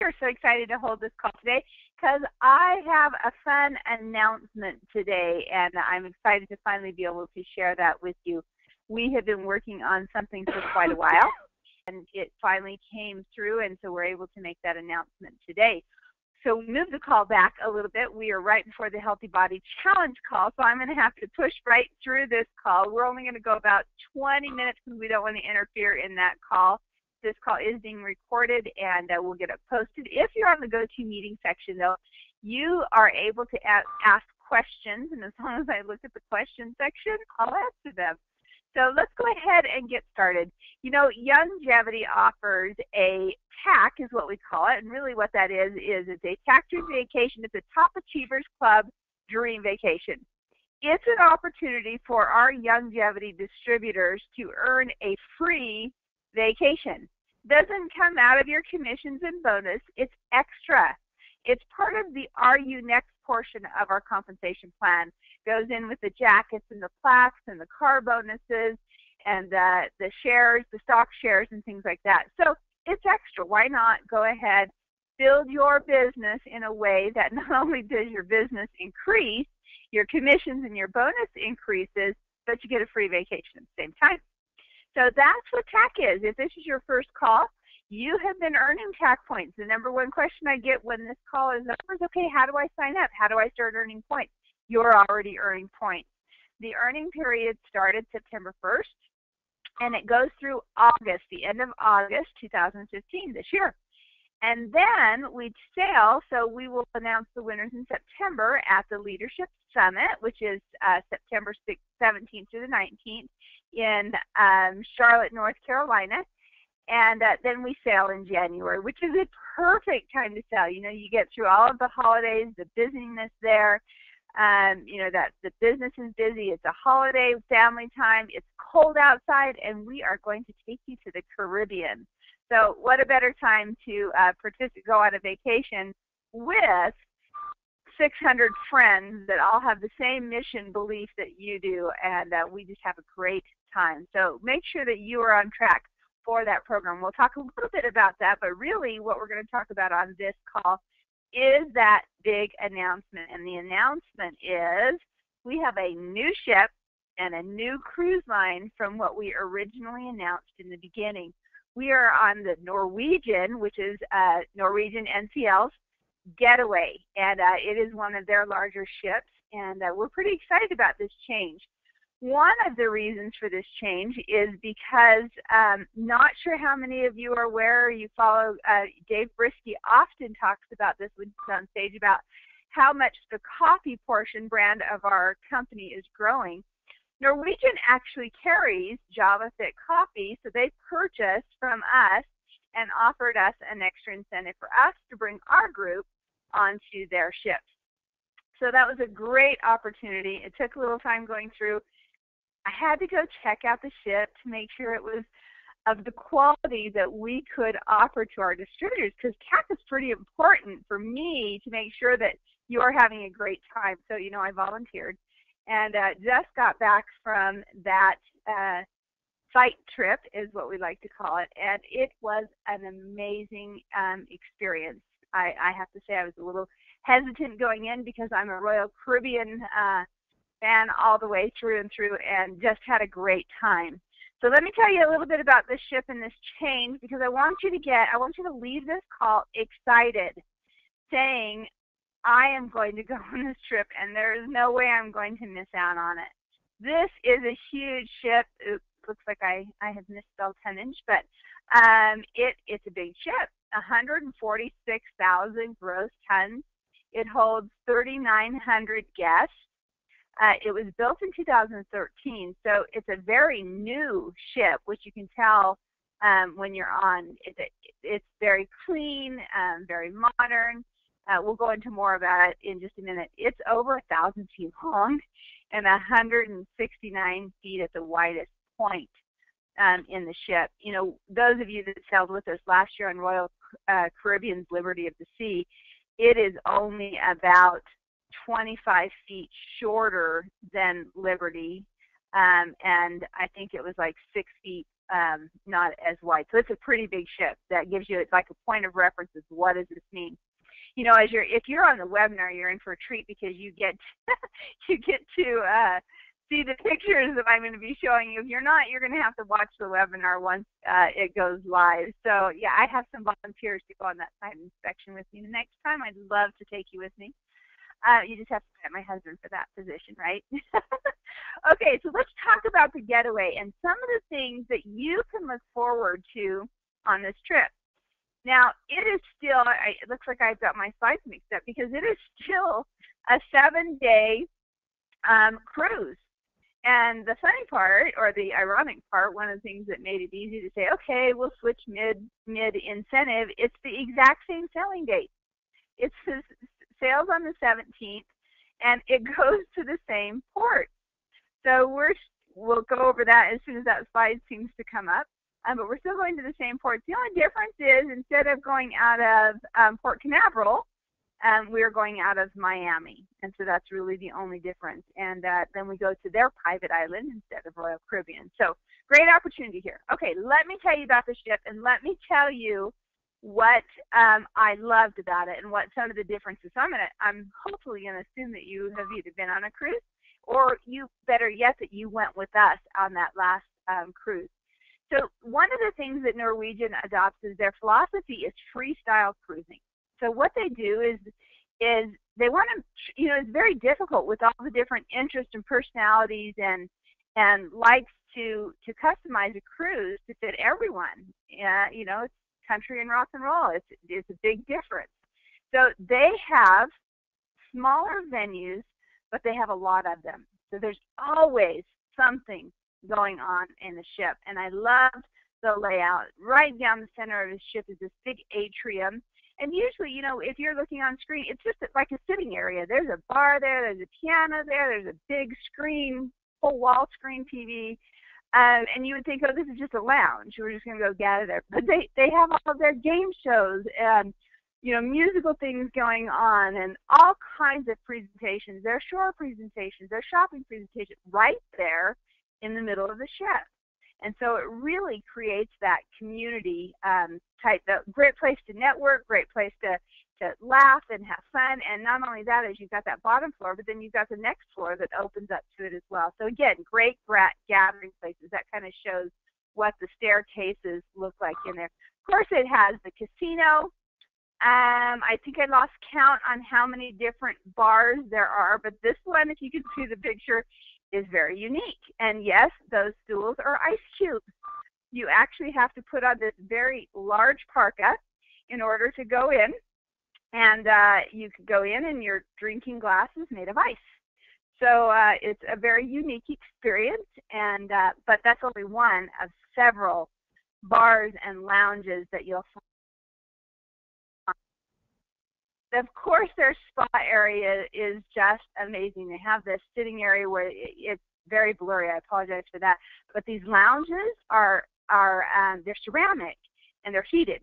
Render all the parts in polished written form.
are so excited to hold this call today because I have a fun announcement today, and I'm excited to finally be able to share that with you. We have been working on something for quite a while, and it finally came through, and so we're able to make that announcement today. So we moved the call back a little bit. We are right before the Healthy Body Challenge call, so I'm going to have to push right through this call. We're only going to go about 20 minutes because we don't want to interfere in that call. This call is being recorded, and we'll get it posted. If you're on the GoToMeeting section, though, you are able to ask questions, and as long as I look at the question section, I'll answer them. So let's go ahead and get started. You know, Youngevity offers a TAC, is what we call it, and really what that is it's a TAC Dream Vacation. It's a Top Achievers Club Dream Vacation. It's an opportunity for our Youngevity distributors to earn a free vacation. Doesn't come out of your commissions and bonus. It's extra. It's part of the Are You Next portion of our compensation plan. Goes in with the jackets and the plaques and the car bonuses and the shares, the stock shares and things like that. So it's extra. Why not go ahead, build your business in a way that not only does your business increase, your commissions and your bonus increases, but you get a free vacation at the same time. So that's what TAC is. If this is your first call, you have been earning TAC points. The number one question I get when this call is over is, okay, how do I sign up? How do I start earning points? You're already earning points. The earning period started September 1st, and it goes through August, the end of August 2015, this year. And then we sail, so we will announce the winners in September at the Leadership Summit, which is September 17th through the 19th in Charlotte, North Carolina. And then we sail in January, which is a perfect time to sail. You know, you get through all of the holidays, the busyness there. You know, that the business is busy. It's a holiday, family time. It's cold outside, and we are going to take you to the Caribbean. So what a better time to go on a vacation with 600 friends that all have the same mission belief that you do, and we just have a great time. So make sure that you are on track for that program. We'll talk a little bit about that, but really what we're going to talk about on this call is that big announcement. And the announcement is we have a new ship and a new cruise line from what we originally announced in the beginning. We are on the Norwegian, which is Norwegian NCL's Getaway, and it is one of their larger ships, and we're pretty excited about this change. One of the reasons for this change is because not sure how many of you are aware, you follow Dave Brisky often talks about this when he's on stage about how much the coffee portion brand of our company is growing. Norwegian actually carries Java Fit Coffee, so they purchased from us and offered us an extra incentive for us to bring our group onto their ships. So that was a great opportunity. It took a little time going through. I had to go check out the ship to make sure it was of the quality that we could offer to our distributors, because TAC is pretty important for me to make sure that you're having a great time. So, you know, I volunteered and just got back from that site trip, is what we like to call it, and it was an amazing experience. I have to say I was a little hesitant going in because I'm a Royal Caribbean fan all the way through and through, and just had a great time. So let me tell you a little bit about this ship and this change, because I want you to leave this call excited, saying, I am going to go on this trip and there is no way I'm going to miss out on it. This is a huge ship. It looks like I have misspelled tonnage, but it's a big ship, 146,000 gross tons. It holds 3,900 guests. It was built in 2013, so it's a very new ship, which you can tell when you're on. It's very clean, very modern. We'll go into more about it in just a minute. It's over 1,000 feet long and 169 feet at the widest point in the ship. You know, those of you that sailed with us last year on Royal Caribbean's Liberty of the Sea, it is only about 25 feet shorter than Liberty, and I think it was like 6 feet not as wide. So it's a pretty big ship. That gives you like a point of reference as what does this mean. You know, if you're on the webinar, you're in for a treat because you get you get to see the pictures that I'm going to be showing you. If you're not, you're going to have to watch the webinar once it goes live. So yeah, I have some volunteers to go on that site inspection with me. The next time, I'd love to take you with me. You just have to get my husband for that position, right? Okay, so let's talk about the getaway and some of the things that you can look forward to on this trip. Now, it is still, it looks like I've got my slides mixed up because it is still a 7-day cruise. And the funny part, or the ironic part, one of the things that made it easy to say, okay, we'll switch mid-incentive, it's the exact same sailing date. It sails on the 17th, and it goes to the same port. So we'll go over that as soon as that slide seems to come up. But we're still going to the same ports. The only difference is instead of going out of Port Canaveral, we're going out of Miami. And so that's really the only difference. And then we go to their private island instead of Royal Caribbean. So great opportunity here. Okay, let me tell you about the ship, and let me tell you what I loved about it and what some of the differences. So I'm hopefully going to assume that you have either been on a cruise or you, better yet, that you went with us on that last cruise. So one of the things that Norwegian adopts is their philosophy is freestyle cruising. So what they do is they want to, you know, it's very difficult with all the different interests and personalities and likes to customize a cruise to fit everyone. You know, it's country and rock and roll. It's a big difference. So they have smaller venues, but they have a lot of them. So there's always something going on in the ship, and I loved the layout. Right down the center of the ship is this big atrium, and usually, you know, if you're looking on screen, it's just like a sitting area. There's a bar there, there's a piano there, there's a big screen, full wall screen TV, and you would think, oh, this is just a lounge. We're just going to go gather there. But they have all of their game shows and, you know, musical things going on and all kinds of presentations. Their shore presentations, their shopping presentations right there in the middle of the ship. And so it really creates that community type, great place to network, great place to laugh and have fun. And not only that, is you've got that bottom floor, but then you've got the next floor that opens up to it as well. So again, great gathering places. That kind of shows what the staircases look like in there. Of course, it has the casino. I think I lost count on how many different bars there are, but this one, if you can see the picture, is very unique. And yes, those stools are ice cubes. You actually have to put on this very large parka in order to go in, and you could go in and your drinking glass is made of ice. So it's a very unique experience, and but that's only one of several bars and lounges that you'll find. Of course, their spa area is just amazing. They have this sitting area where it's very blurry. I apologize for that. But these lounges are they're ceramic and they're heated,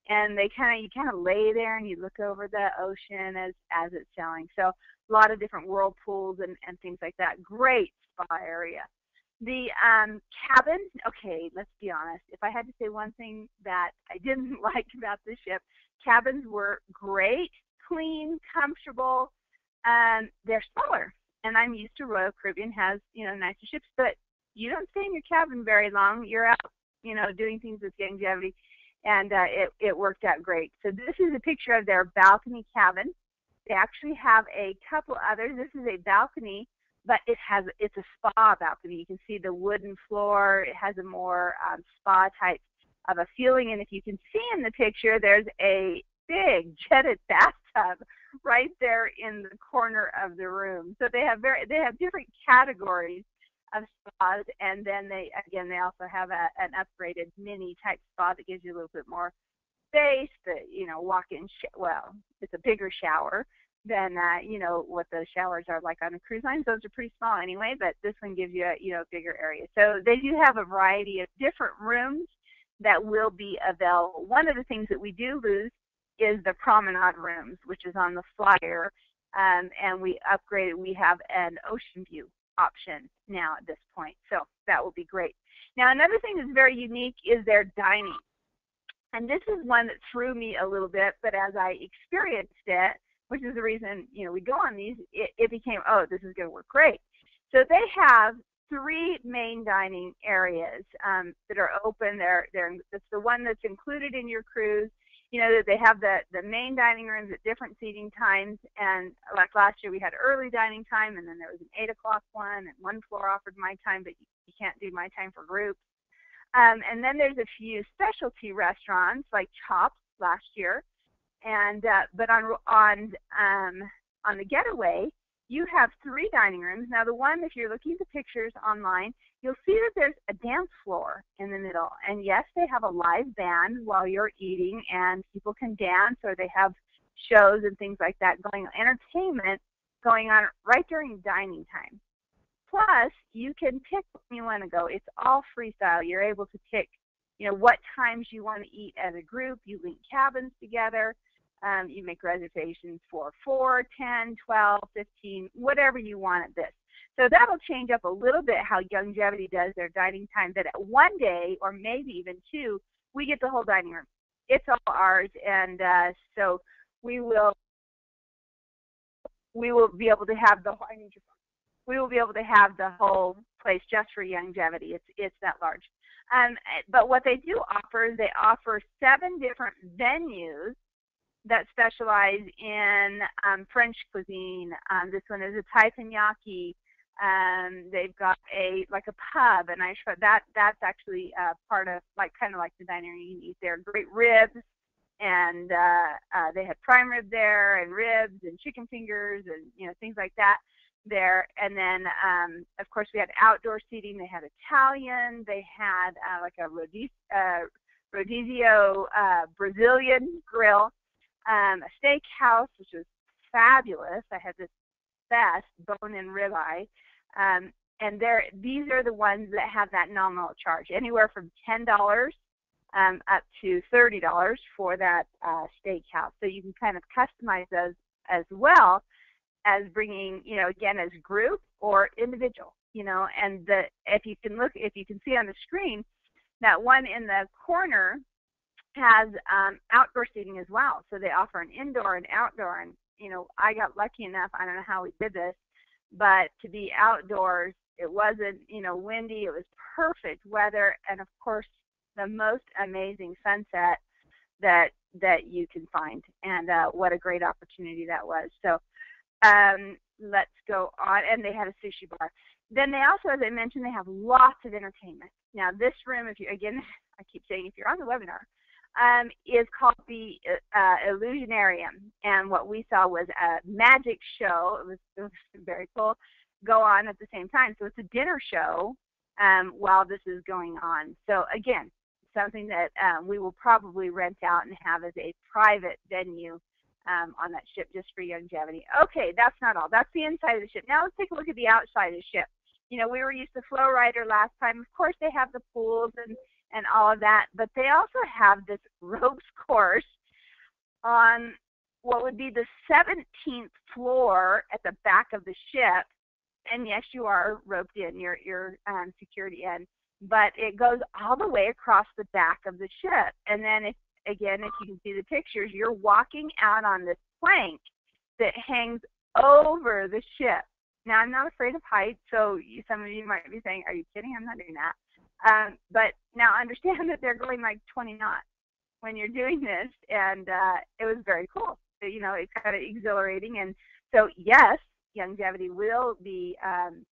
and you kind of lay there and you look over the ocean as it's sailing. So a lot of different whirlpools and things like that. Great spa area. The cabins. Okay, let's be honest. If I had to say one thing that I didn't like about the ship, cabins were great. Clean, comfortable, they're smaller. And I'm used to Royal Caribbean has, you know, nicer ships, but you don't stay in your cabin very long. You're out, you know, doing things with longevity, and it worked out great. So this is a picture of their balcony cabin. They actually have a couple others. This is a balcony, but it's a spa balcony. You can see the wooden floor. It has a more spa type of a feeling, and if you can see in the picture, there's a big jetted bathtub right there in the corner of the room. So they have different categories of spas, and then they also have an upgraded mini type spa that gives you a little bit more space. You know, walk-in. Well, it's a bigger shower than you know what the showers are like on a cruise line. Those are pretty small anyway, but this one gives you a bigger area. So they do have a variety of different rooms that will be available. One of the things that we do lose is the promenade rooms, which is on the flyer, and we upgraded. We have an ocean view option now at this point, so that will be great. Now, another thing that's very unique is their dining. And this is one that threw me a little bit, but as I experienced it, which is the reason, we go on these, it became, oh, this is going to work great. So they have 3 main dining areas that are open. It's the one that's included in your cruise. That they have the main dining rooms at different seating times. And like last year, we had early dining time, and then there was an 8 o'clock one, and one floor offered my time, but you can't do my time for groups. And then there's a few specialty restaurants like Chops last year. And but on the Getaway, you have 3 dining rooms. Now, the one, if you're looking at the pictures online, you'll see that there's a dance floor in the middle. And yes, they have a live band while you're eating, and people can dance, or they have shows and things like that going on, entertainment going on right during dining time. Plus, you can pick when you want to go. It's all freestyle. You're able to pick, what times you want to eat as a group. You link cabins together. You make reservations for 4, 10, 12, 15, whatever you want at this. So that'll change up a little bit how Longevity does their dining time, that at one day, or maybe even 2, we get the whole dining room. It's all ours, and so we will be able to have the whole place just for Longevity. It's that large. But what they do offer is they offer 7 different venues that specialize in French cuisine. This one is a Thai teppanyaki. They've got a pub, and that's actually part of kind of like the dining room. You can eat there. Great ribs, and they had prime rib there, and ribs, and chicken fingers, and things like that there. And then of course we had outdoor seating. They had Italian. They had a rodizio Brazilian grill. A steakhouse, which was fabulous. I had this best bone-in ribeye. And these are the ones that have that nominal charge, anywhere from $10 up to $30 for that steakhouse. So you can kind of customize those as well as bringing, again, as group or individual. And if you can see on the screen, that one in the corner has outdoor seating as well. So they offer an indoor and outdoor. And, I got lucky enough, I don't know how we did this, but to be outdoors, it wasn't, windy. It was perfect weather. And, of course, the most amazing sunset that you can find. And what a great opportunity that was. So let's go on. And they had a sushi bar. Then they also, as I mentioned, they have lots of entertainment. Now, this room, I keep saying, if you're on the webinar, is called the Illusionarium, and what we saw was a magic show. It was very cool, go on at the same time. So it's a dinner show while this is going on. So again, something that we will probably rent out and have as a private venue on that ship just for Longevity. Okay, that's not all. That's the inside of the ship. Now let's take a look at the outside of the ship. We were used to Flow Rider last time. Of course, they have the pools and all of that, but they also have this ropes course on what would be the 17th floor at the back of the ship. And yes, you are roped in, your security in, but it goes all the way across the back of the ship. And then if you can see the pictures, you're walking out on this plank that hangs over the ship. Now, I'm not afraid of heights, so some of you might be saying, are you kidding? I'm not doing that. But now understand that they're going like 20 knots when you're doing this, and it was very cool. So, it's kind of exhilarating. And so, yes, Longevity will be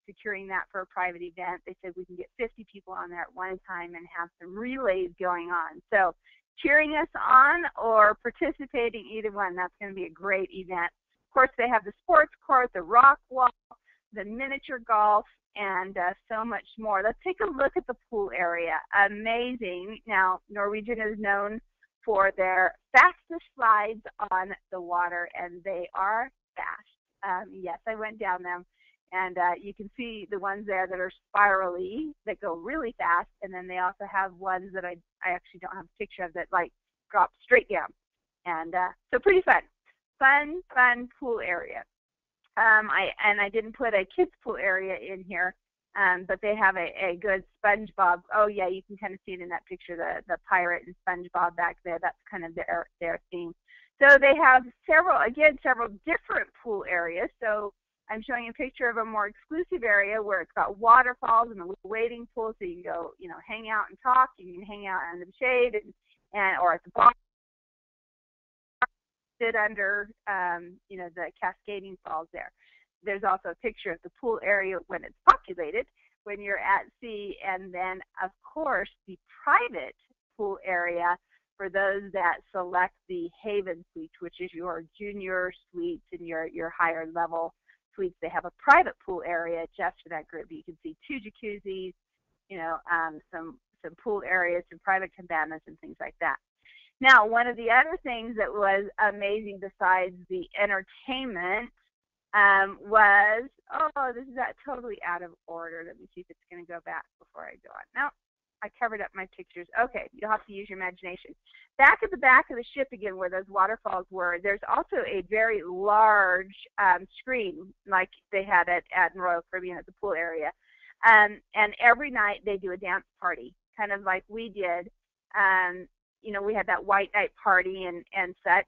securing that for a private event. They said we can get 50 people on there at one time and have some relays going on. So cheering us on or participating, either one, that's going to be a great event. Of course, they have the sports court, the rock wall, the miniature golf, and so much more. Let's take a look at the pool area. Amazing. Now, Norwegian is known for their fastest slides on the water, and they are fast. Yes, I went down them, and you can see the ones there that are spirally, that go really fast, and then they also have ones that I actually don't have a picture of that drop straight down. And so pretty fun. Fun pool area. I didn't put a kids pool area in here But they have a good SpongeBob. Oh yeah, you can kind of see it in that picture, the pirate and SpongeBob back there. That's kind of their theme. So they have several different pool areas. So I'm showing a picture of a more exclusive area where it's got waterfalls and a little wading pool, so you can go, hang out and talk. You can hang out under the shade and or at the bar, sit under, the cascading falls there. There's also a picture of the pool area when it's populated, when you're at sea, and then, of course, the private pool area for those that select the Haven Suite, which is your junior suites and your higher level suites. They have a private pool area just for that group. You can see 2 jacuzzis, some pool areas, some private cabanas, and things like that. Now, one of the other things that was amazing besides the entertainment was, this is totally out of order. Let me see if it's going to go back before I go on. No, I covered up my pictures. Okay, you'll have to use your imagination. Back at the back of the ship again, where those waterfalls were, there's also a very large screen like they had at Royal Caribbean at the pool area. And every night they do a dance party, kind of like we did. We had that white night party and such.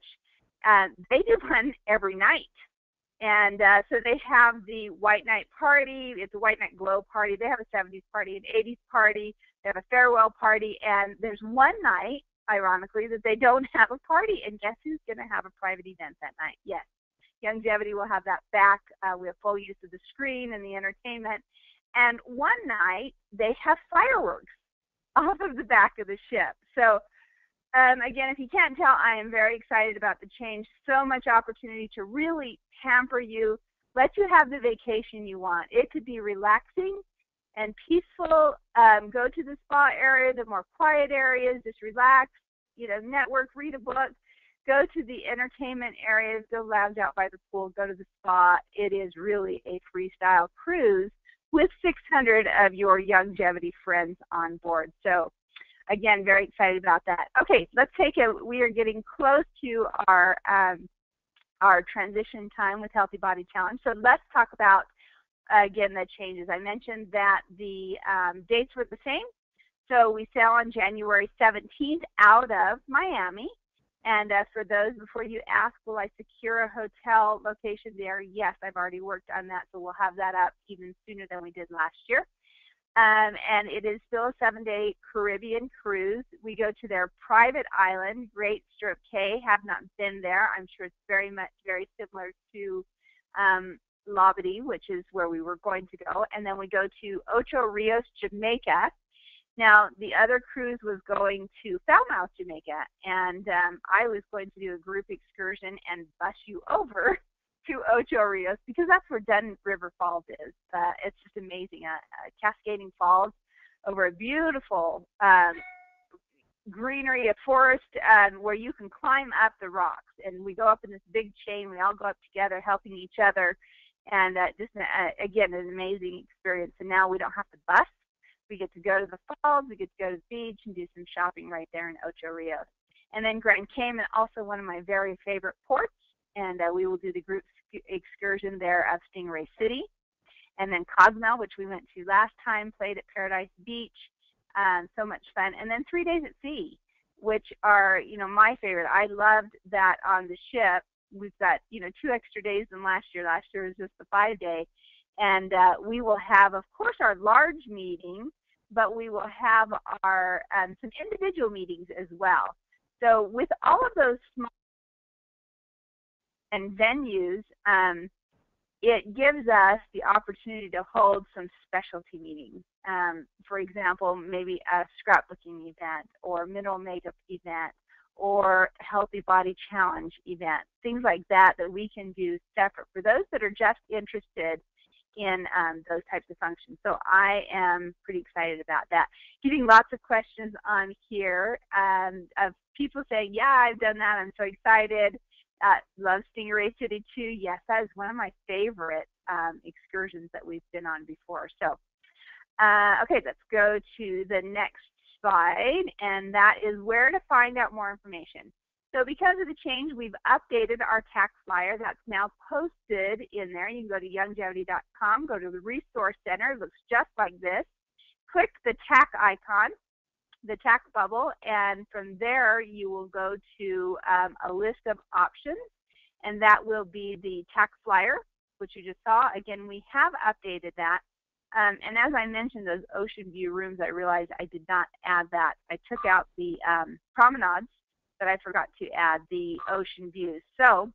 They do one every night. And so they have the white night party. It's a white night glow party. They have a 70s party, an 80s party. They have a farewell party. And there's one night, ironically, that they don't have a party. And guess who's going to have a private event that night? Yes, Youngevity will have that back. We have full use of the screen and the entertainment. And one night, they have fireworks off of the back of the ship. So again, if you can't tell, I am very excited about the change. So much opportunity to really pamper you, let you have the vacation you want. It could be relaxing and peaceful. Go to the spa area, the more quiet areas, just relax, network, read a book. Go to the entertainment areas, go lounge out by the pool, go to the spa. It is really a freestyle cruise with 600 of your Youngevity friends on board. So again, very excited about that. Okay, let's take it. We are getting close to our transition time with Healthy Body Challenge. So let's talk about, again, the changes. I mentioned that the dates were the same. So we sail on January 17th out of Miami. And for those, before you ask, will I secure a hotel location there? Yes, I've already worked on that, so we'll have that up even sooner than we did last year. And it is still a 7-day Caribbean cruise. We go to their private island, Great Stirrup Cay. Have not been there. I'm sure it's very similar to Labadee, which is where we were going to go. And then we go to Ocho Rios, Jamaica. Now, the other cruise was going to Falmouth, Jamaica, and I was going to do a group excursion and bus you over to Ocho Rios because that's where Dunn River Falls is. It's just amazing. Cascading falls over a beautiful greenery, a forest where you can climb up the rocks. And we go up in this big chain. We all go up together helping each other. And again, an amazing experience. And now we don't have to bus. We get to go to the falls, we get to go to the beach and do some shopping right there in Ocho Rios. And then Grand Cayman, also one of my very favorite ports, and we will do the group excursion there of Stingray City. And then Cozumel, which we went to last time, played at Paradise Beach, so much fun. And then 3 days at sea, which are, my favorite. I loved that on the ship. We've got, 2 extra days than last year. Last year was just the 5-day. And we will have, of course, our large meeting, but we will have our some individual meetings as well. So with all of those small and venues, it gives us the opportunity to hold some specialty meetings. For example, maybe a scrapbooking event or mineral makeup event or healthy body challenge event, things like that we can do separate for those that are just interested in those types of functions. So I am pretty excited about that. Getting lots of questions on here of people saying, yeah, I've done that. I'm so excited. Love Stingray City too. Yes, that is one of my favorite excursions that we've been on before. So, okay, let's go to the next slide, and that is where to find out more information. So So because of the change, we've updated our TAC flyer. That's now posted in there. You can go to youngevity.com, go to the Resource Center. It looks just like this. Click the TAC icon, the TAC bubble, and from there you will go to a list of options, and that will be the TAC flyer, which you just saw. Again, we have updated that. And as I mentioned, those ocean view rooms, I realized I did not add that. I took out the promenades, but I forgot to add the ocean views. So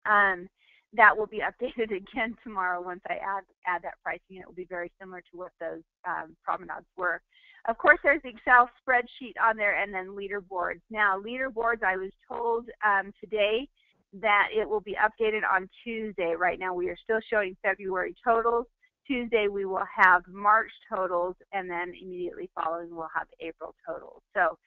that will be updated again tomorrow once I add that pricing. It will be very similar to what those promenades were. Of course, there's the Excel spreadsheet on there, and then leaderboards. Now, leaderboards, I was told today that it will be updated on Tuesday. Right now, we are still showing February totals. Tuesday, we will have March totals, and then immediately following, we'll have April totals. So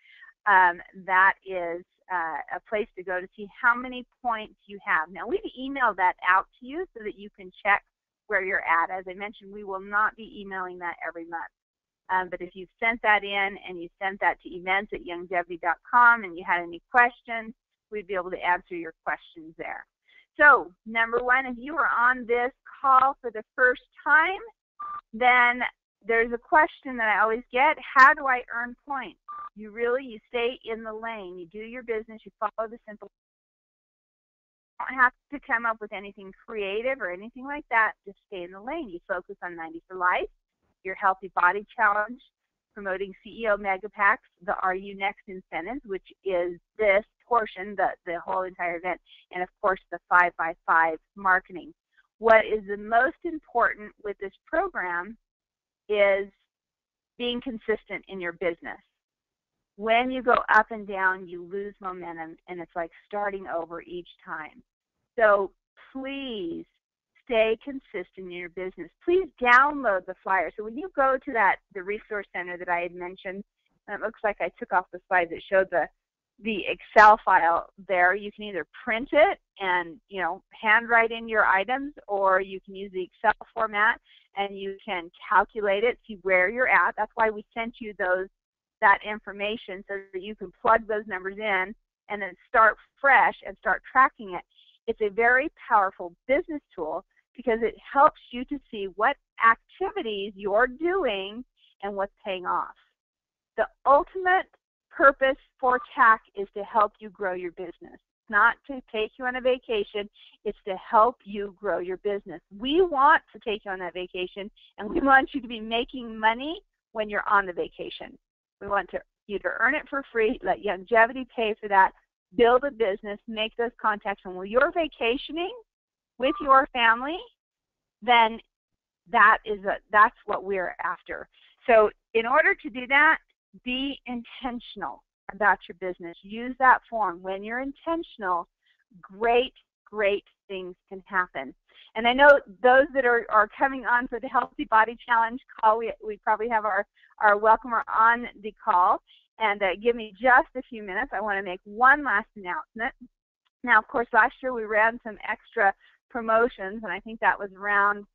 that is a place to go to see how many points you have. Now, we've emailed that out to you so that you can check where you're at. As I mentioned, we will not be emailing that every month. But if you've sent that in and you sent that to events@youngevity.com and you had any questions, we'd be able to answer your questions there. So, number one, if you are on this call for the first time, then there's a question that I always get: how do I earn points? You stay in the lane. You do your business. You follow the simple. You don't have to come up with anything creative or anything like that. Just stay in the lane. You focus on 90 for Life, your Healthy Body Challenge, promoting CEO Mega Packs, the Are You Next incentives, which is this portion, the whole entire event, and of course the 5x5 marketing. What is the most important with this program is being consistent in your business. When you go up and down, you lose momentum, and it's like starting over each time. So please stay consistent in your business. Please download the flyer. So when you go to the resource center that I had mentioned, and it looks like I took off the slide that showed the Excel file there. You can either print it and handwrite in your items, or you can use the Excel format and you can calculate it, see where you're at. That's why we sent you that information, so that you can plug those numbers in and then start fresh and start tracking it. It's a very powerful business tool because it helps you to see what activities you're doing and what's paying off. The ultimate purpose for TAC is to help you grow your business, not to take you on a vacation. It's to help you grow your business. We want to take you on that vacation, and we want you to be making money when you're on the vacation. We want you to earn it for free, let Youngevity pay for that, build a business, make those contacts, and when you're vacationing with your family, then that's what we're after. So in order to do that, be intentional about your business. Use that form. When you're intentional, great things can happen. And I know those that are coming on for the Healthy Body Challenge call, we probably have our welcomer on the call. And give me just a few minutes. I want to make one last announcement. Now, of course, last year we ran some extra promotions, and I think that was around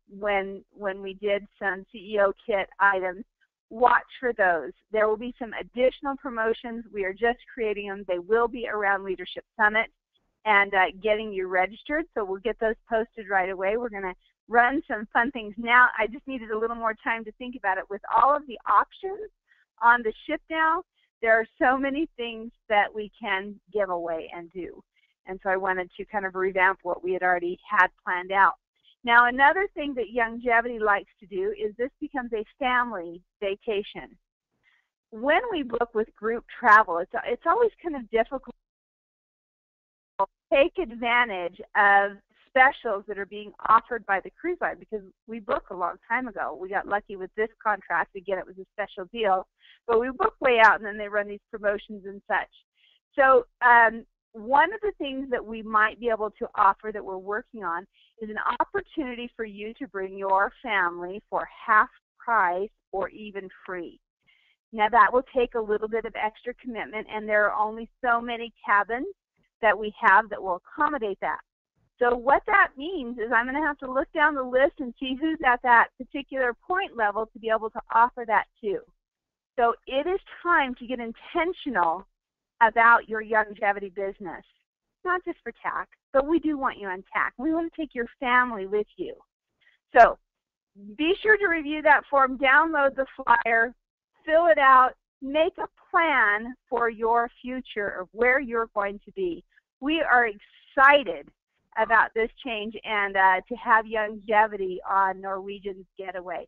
when we did some CEO kit items. Watch for those. There will be some additional promotions. We are just creating them. They will be around Leadership Summit and getting you registered. So we'll get those posted right away. We're going to run some fun things. Now, I just needed a little more time to think about it. With all of the options on the ship now, there are so many things that we can give away and do. And so I wanted to kind of revamp what we had already had planned out. Now, another thing that Youngevity likes to do is this becomes a family vacation. When we book with group travel, it's always kind of difficult to take advantage of specials that are being offered by the cruise line, because we booked a long time ago. We got lucky with this contract. Again, it was a special deal, but we booked way out, and then they run these promotions and such. So one of the things that we might be able to offer that we're working on is an opportunity for you to bring your family for half price or even free. Now, that will take a little bit of extra commitment, and there are only so many cabins that we have that will accommodate that. So what that means is I'm going to have to look down the list and see who's at that particular point level to be able to offer that to. So it is time to get intentional about your longevity business. Not just for TAC, but we do want you on TAC. We want to take your family with you. So be sure to review that form, download the flyer, fill it out, make a plan for your future of where you're going to be. We are excited about this change and to have longevity on Norwegian's Getaway.